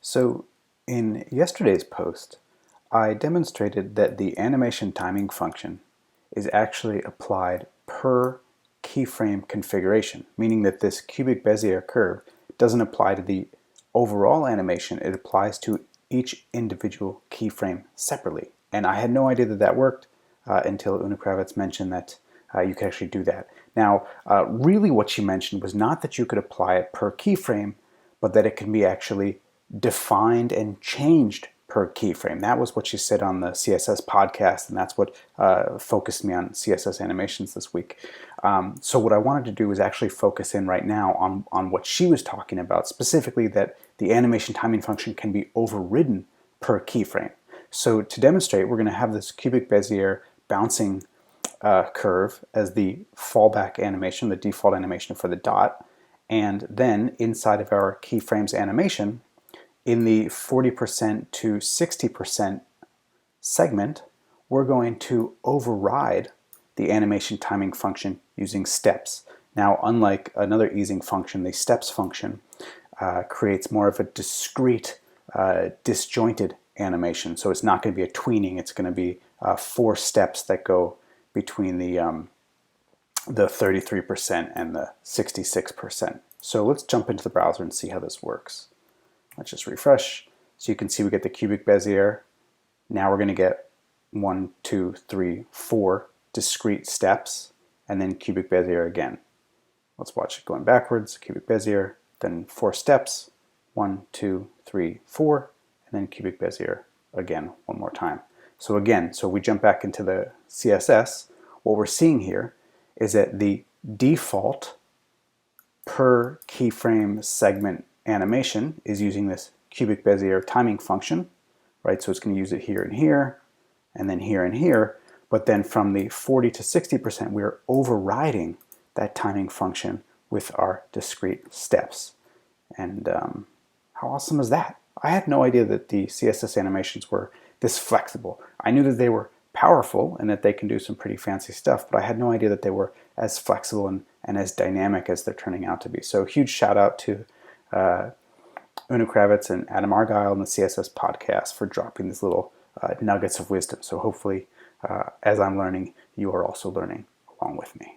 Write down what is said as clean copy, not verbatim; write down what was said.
So in yesterday's post, I demonstrated that the animation timing function is actually applied per keyframe configuration, meaning that this cubic Bezier curve doesn't apply to the overall animation, it applies to each individual keyframe separately. And I had no idea that that worked until Una Kravitz mentioned that you could actually do that. Now, really what she mentioned was not that you could apply it per keyframe, but that it can be actually defined and changed per keyframe. That was what she said on the CSS podcast, and that's what focused me on CSS animations this week. So what I wanted to do is actually focus in right now on what she was talking about, specifically that the animation timing function can be overridden per keyframe. So to demonstrate, we're going to have this Cubic-Bezier bouncing curve as the fallback animation, the default animation for the dot, and then inside of our keyframes animation, in the 40% to 60% segment, we're going to override the animation timing function using steps. Now, unlike another easing function, the steps function creates more of a discrete, disjointed animation. So it's not going to be a tweening, it's going to be 4 steps that go between the 33% and the 66%. So let's jump into the browser and see how this works. Let's just refresh. So you can see we get the Cubic-Bezier. Now we're going to get 1, 2, 3, 4 discrete steps, and then Cubic-Bezier again. Let's watch it going backwards. Cubic-Bezier, then 4 steps, 1, 2, 3, 4, and then Cubic-Bezier again one more time. So again, so we jump back into the CSS. What we're seeing here is that the default per keyframe segment animation is using this Cubic-Bezier timing function, right? So it's going to use it here and here, and then here and here. But then from the 40 to 60%, we're overriding that timing function with our discrete steps. And how awesome is that? I had no idea that the CSS animations were this flexible. I knew that they were powerful and that they can do some pretty fancy stuff, but I had no idea that they were as flexible and as dynamic as they're turning out to be. So huge shout out to Una Kravitz and Adam Argyle on the CSS podcast for dropping these little nuggets of wisdom. So hopefully, as I'm learning, you are also learning along with me.